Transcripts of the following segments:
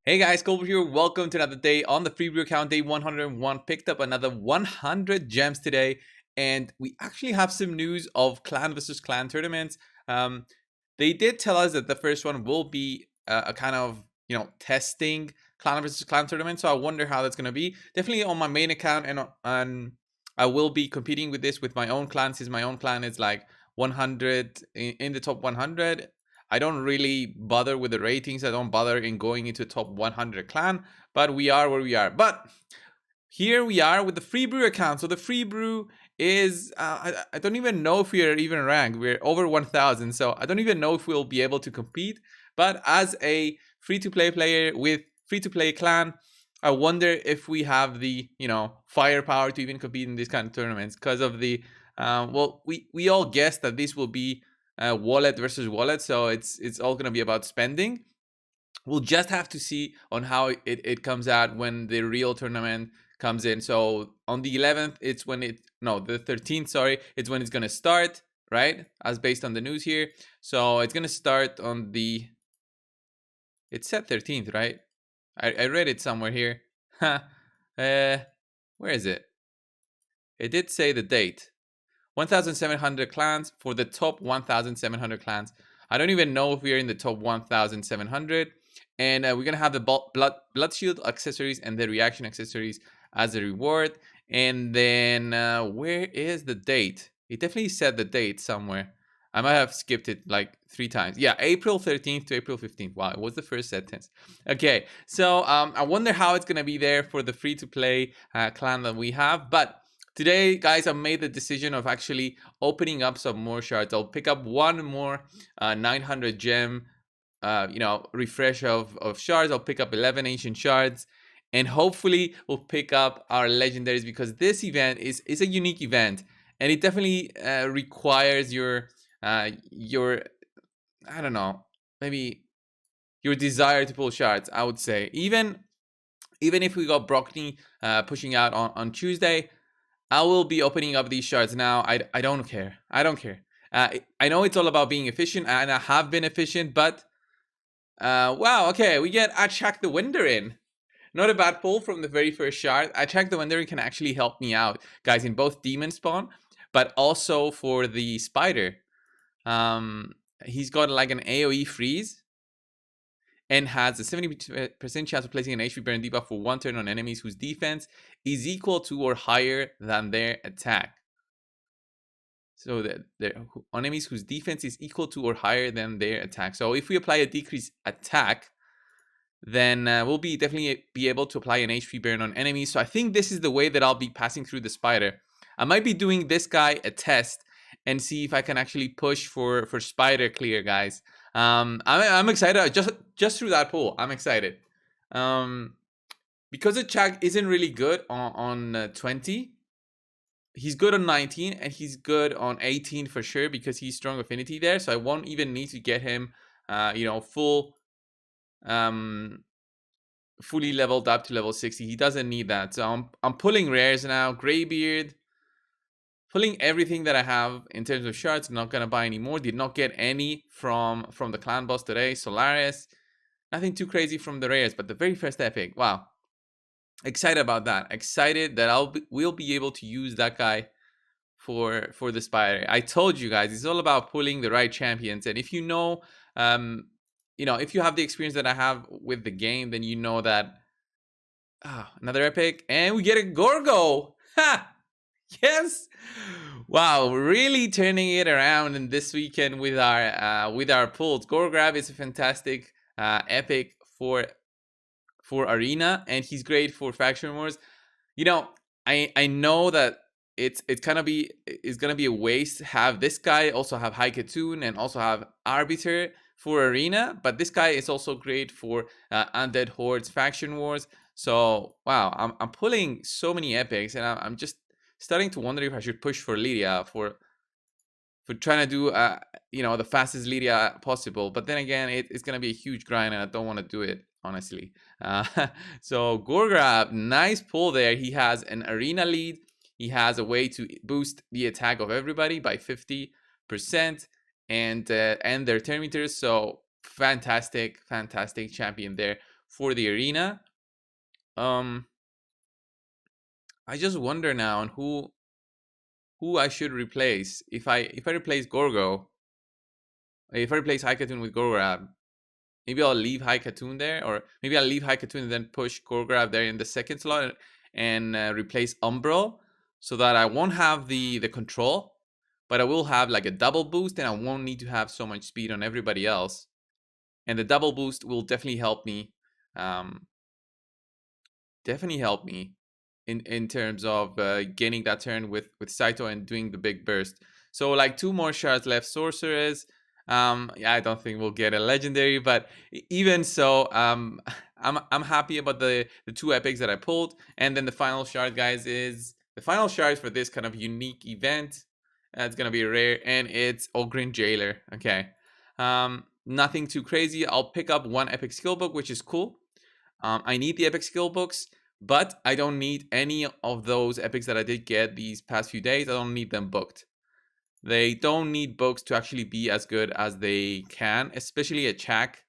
Hey guys, Colbert here. Welcome to another day on the free brew account, day 101. Picked up another 100 gems today, and we actually have some news of clan versus clan tournaments. They did tell us that the first one will be a kind of testing clan versus clan tournament. So I wonder how that's gonna be. Definitely on my main account, and I will be competing with this with my own clan, since my own clan is like 100 in the top 100. I don't really bother with the ratings. I don't bother in going into top 100 clan, but we are where we are. But here we are with the free brew account. So the free brew is, I don't even know if we are even ranked. We're over 1,000. So I don't even know if we'll be able to compete. But as a free-to-play player with free-to-play clan, I wonder if we have the, firepower to even compete in these kind of tournaments because of the, well, we all guess that this will be wallet versus wallet. So it's all going to be about spending. We'll just have to see on how it comes out when the real tournament comes in. So on the 11th, it's when the 13th, sorry, it's when it's going to start, right? As based on the news here. So it's going to start on it said 13th, right? I read it somewhere here. Where is it? It did say the date. 1,700 clans for the top 1,700 clans. I don't even know if we are in the top 1,700. And we're going to have the blood shield accessories and the reaction accessories as a reward. And then where is the date? It definitely said the date somewhere. I might have skipped it like 3 times. Yeah, April 13th to April 15th. Wow, it was the first sentence. Okay, so I wonder how it's going to be there for the free-to-play clan that we have. But today, guys, I made the decision of actually opening up some more shards. I'll pick up one more 900 gem, refresh of shards. I'll pick up 11 ancient shards, and hopefully we'll pick up our legendaries, because this event is a unique event, and it definitely requires your I don't know, maybe your desire to pull shards. I would say even if we got Brockney pushing out on Tuesday, I will be opening up these shards now. I don't care. I don't care. I know it's all about being efficient, and I have been efficient, but wow, okay, we get Attack the Winder in. Not a bad pull from the very first shard. Attack the Winder can actually help me out, guys, in both Demon Spawn, but also for the Spider. He's got like an AoE freeze, and has a 70% chance of placing an HP burn debuff for 1 turn on enemies whose defense is equal to or higher than their attack. So that enemies whose defense is equal to or higher than their attack. So if we apply a decreased attack, then we'll definitely be able to apply an HP burn on enemies. So I think this is the way that I'll be passing through the Spider. I might be doing this guy a test and see if I can actually push for Spider clear, guys. I'm excited just through that pull. I'm excited. Because the Chag isn't really good on 20. He's good on 19, and he's good on 18 for sure, because he's strong affinity there. So I won't even need to get him, fully leveled up to level 60. He doesn't need that. So I'm pulling rares now. Greybeard, pulling everything that I have in terms of shards. Not gonna buy any more. Did not get any from the clan boss today. Solaris, nothing too crazy from the rares, but the very first epic. Wow. Excited about that. Excited that we'll be able to use that guy for the Spider. I told you guys, it's all about pulling the right champions. And if if you have the experience that I have with the game, then you know that another epic, and we get a Gorgo. Ha! Yes. Wow, really turning it around in this weekend with our pulls. Gorgrab is a fantastic epic for arena, and he's great for faction wars. I know that it's gonna be a waste to have this guy also have High Katoon and also have Arbiter for arena, but this guy is also great for Undead Hordes faction wars. So wow, I'm pulling so many epics, and I'm just starting to wonder if I should push for Lydia for trying to do the fastest Lydia possible. But then again, it's gonna be a huge grind, and I don't want to do it, honestly. So Gorgrab, nice pull there. He has an arena lead. He has a way to boost the attack of everybody by 50%, and their turn meters. So fantastic champion there for the arena. Um, I just wonder now on who I should replace. If I replace Gorgo, if I replace Haikatun with Gorgrab, maybe I'll leave Haikatun there, or maybe I'll leave Haikatun and then push Gorgrab there in the second slot and replace Umbral, so that I won't have the control, but I will have like a double boost, and I won't need to have so much speed on everybody else. And the double boost will definitely help me. Um, definitely help me in terms of gaining that turn with Saito and doing the big burst. So like 2 more shards left, sorcerers. Yeah, I don't think we'll get a legendary, but even so, I'm happy about the 2 epics that I pulled. And then the final shard, guys, is the final shard for this kind of unique event. It's gonna be rare, and it's Ogrin Jailer. Okay, nothing too crazy. I'll pick up 1 epic skill book, which is cool. I need the epic skill books, but I don't need any of those epics that I did get these past few days. I don't need them booked. They don't need books to actually be as good as they can, especially a Chak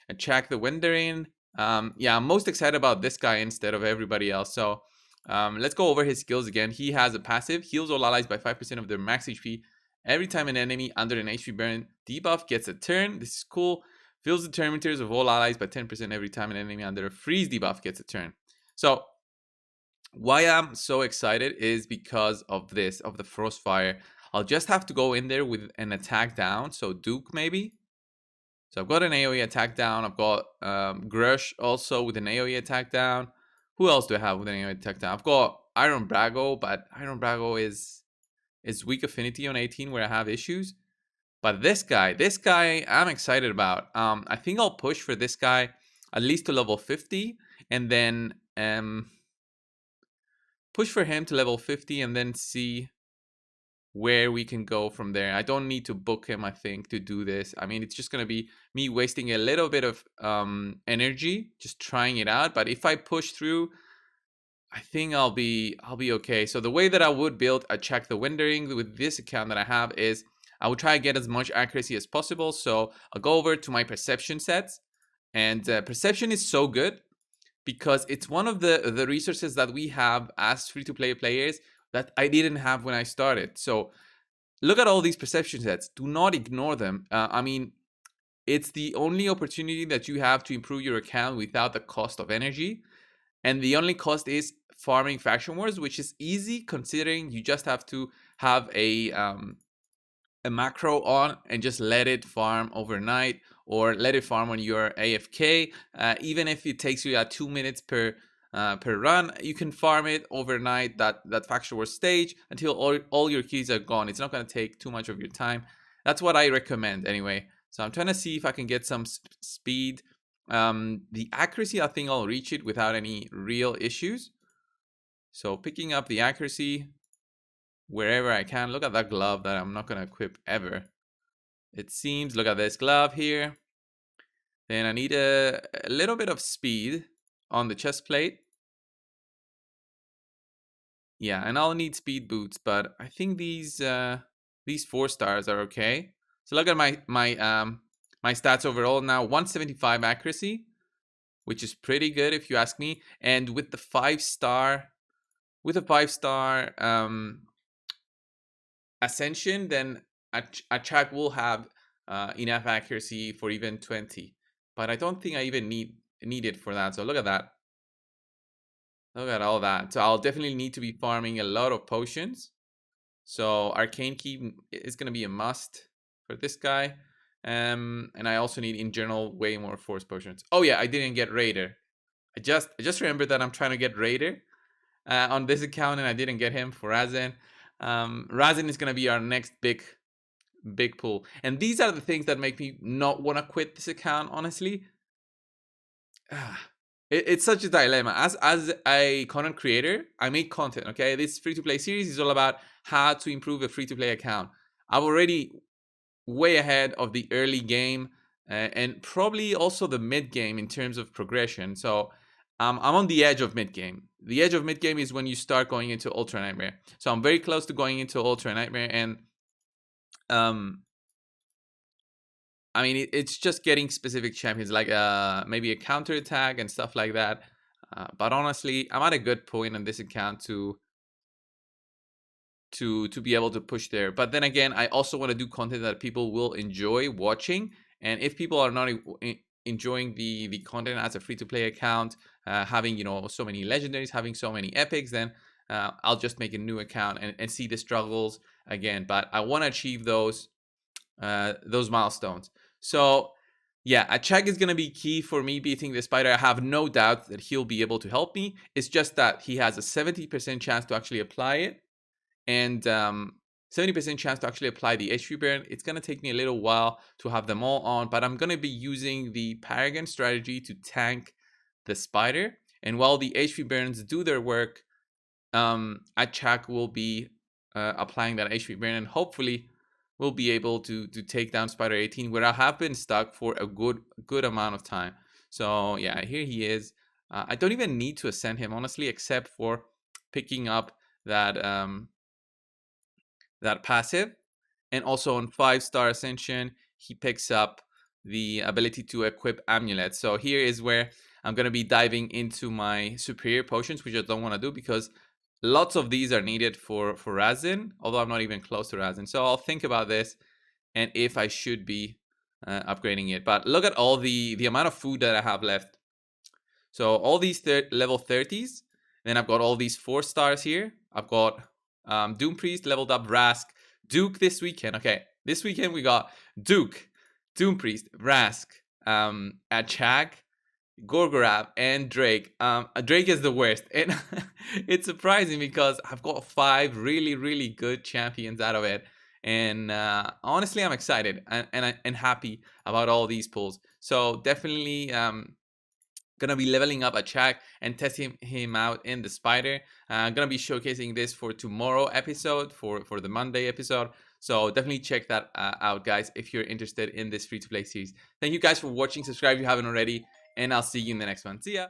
the Windering. Yeah, I'm most excited about this guy instead of everybody else. So let's go over his skills again. He has a passive, heals all allies by 5% of their max HP. Every time an enemy under an HP burn debuff gets a turn. This is cool. Fills the turn meters of all allies by 10% every time an enemy under a freeze debuff gets a turn. So why I'm so excited is because of this, of the Frostfire. I'll just have to go in there with an attack down. So Duke maybe. So I've got an AoE attack down. I've got Grush also with an AoE attack down. Who else do I have with an AoE attack down? I've got Iron Brago, but Iron Brago is weak affinity on 18 where I have issues. But this guy I'm excited about. I think I'll push for this guy at least to level 50, and then push for him to level 50 and then see where we can go from there. I don't need to book him, I think, to do this. I mean, it's just going to be me wasting a little bit of energy just trying it out. But if I push through, I think I'll be okay. So the way that I would build a Check the Windering with this account that I have is I would try to get as much accuracy as possible. So I'll go over to my perception sets, and perception is so good because it's one of the resources that we have as free-to-play players that I didn't have when I started. So look at all these perception sets. Do not ignore them. I mean, it's the only opportunity that you have to improve your account without the cost of energy. And the only cost is farming faction wars, which is easy considering you just have to have a macro on and just let it farm overnight, or let it farm when you're AFK. Even if it takes you 2 minutes per run, you can farm it overnight, that faction war stage, until all your keys are gone. It's not going to take too much of your time. That's what I recommend anyway. So I'm trying to see if I can get some speed. The accuracy, I think I'll reach it without any real issues. So picking up the accuracy wherever I can. Look at that glove that I'm not going to equip ever. It seems, look at this glove here. Then I need a little bit of speed on the chest plate. Yeah, and I'll need speed boots, but I think these 4 stars are okay. So look at my stats overall now. 175 accuracy, which is pretty good if you ask me. And with the 5-star, ascension, then a track will have enough accuracy for even 20. But I don't think I even need it for that. So look at that. Look at all that. So I'll definitely need to be farming a lot of potions. So Arcane Key is going to be a must for this guy. And I also need, in general, way more Force Potions. Oh yeah, I didn't get Raider. I just remembered that I'm trying to get Raider on this account, and I didn't get him for Razin. Razin is going to be our next big pull. And these are the things that make me not want to quit this account, honestly. It's such a dilemma. As a content creator, I make content, okay? This free-to-play series is all about how to improve a free-to-play account. I'm already way ahead of the early game and probably also the mid game in terms of progression. So I'm on the edge of mid game. The edge of mid game is when you start going into Ultra Nightmare. So I'm very close to going into Ultra Nightmare, and I mean, it's just getting specific champions, like maybe a counter attack and stuff like that. But honestly, I'm at a good point on this account to be able to push there. But then again, I also want to do content that people will enjoy watching. And if people are not enjoying the content as a free to play account, having so many legendaries, having so many epics, then I'll just make a new account and see the struggles again. But I want to achieve those milestones. So yeah, a check is going to be key for me beating the spider. I have no doubt that he'll be able to help me. It's just that he has a 70% chance to actually apply it, and 70% chance to actually apply the HP burn. It's going to take me a little while to have them all on, but I'm going to be using the Paragon strategy to tank the spider. And while the HP burns do their work, Achak will be applying that HP burn, and hopefully we'll be able to take down Spider 18, where I have been stuck for a good amount of time. So yeah, here he is. I don't even need to ascend him, honestly, except for picking up that that passive. And also on 5-star ascension, he picks up the ability to equip amulets. So here is where I'm going to be diving into my superior potions, which I don't want to do because lots of these are needed for Razin, although I'm not even close to Razin. So I'll think about this and if I should be upgrading it. But look at all the amount of food that I have left. So all these level 30s. Then I've got all these 4 stars here. I've got Doom Priest leveled up, Rask, Duke this weekend. Okay, this weekend we got Duke, Doom Priest, Rask, Achag, Gorgorab, and Drake. Drake is the worst, and it's surprising because I've got 5 really good champions out of it, and honestly, I'm excited and happy about all these pulls. So definitely gonna be leveling up a Chak and testing him out in the spider. I'm gonna be showcasing this for tomorrow episode, for the Monday episode. So definitely check that out, guys, if you're interested in this free to play series. Thank you guys for watching. Subscribe if you haven't already, and I'll see you in the next one. See ya.